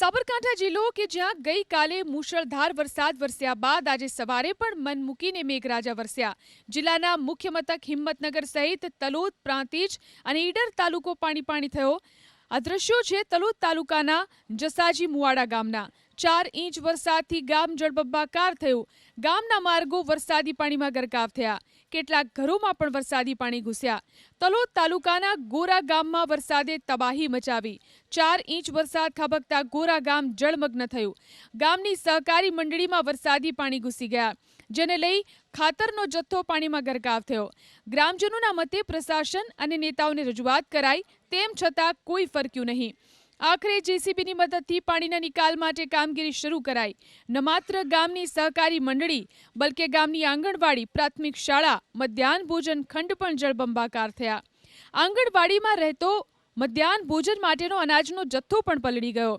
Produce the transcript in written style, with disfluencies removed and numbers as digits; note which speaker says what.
Speaker 1: સાબરકાંઠા જિલ્લો કે જ્યાં ગઈકાલે મુશળધાર વરસાદ વરસ્યા બાદ આજે સવારે પણ મન મૂકીને મેઘરાજા વરસ્યા. જિલ્લાના મુખ્ય મથક હિંમતનગર સહિત તલોદ, પ્રાંતિજ અને ઈડર તાલુકો પાણી થયો. આ દ્રશ્યો છે તલોદ તાલુકાના જસાજી મુવાડા ગામના. 4 ઇંચ વરસાદથી ગામ જળબંબાકાર થયું. ગામના માર્ગો વરસાદી પાણીમાં ગરકાવ થયા. કેટલાક ઘરોમાં પણ વરસાદી પાણી ઘૂસ્યા. તલોદ તાલુકાના ગોરા ગામમાં વરસાદે તબાહી મચાવી. 4 ઇંચ વરસાદ ખાબકતા ગોરા ગામ જળમગ્ન થયું. ગામની સહકારી મંડળીમાં વરસાદી પાણી ઘૂસી ગયા, જેને લઈ ખાતરનો જથ્થો પાણીમાં ગરકાવ થયો. ગ્રામજનોના મતે પ્રશાસન અને નેતાઓને રજૂઆત કરાઈ, તેમ છતાં કોઈ ફરક્યું નહીં. આખરે જેસીબીની મદદથી પાણીના નિકાલ માટે કામગીરી શરૂ કરાઈ. ન માત્ર ગામની સહકારી મંડળી, બલકે ગામની આંગણવાડી, પ્રાથમિક શાળા, મધ્યાહન ભોજન ખંડ પણ જળબંબાકાર થયા. આંગણવાડીમાં રહેતો મધ્યાહન ભોજન માટેનો અનાજનો જથ્થો પણ પલળી ગયો.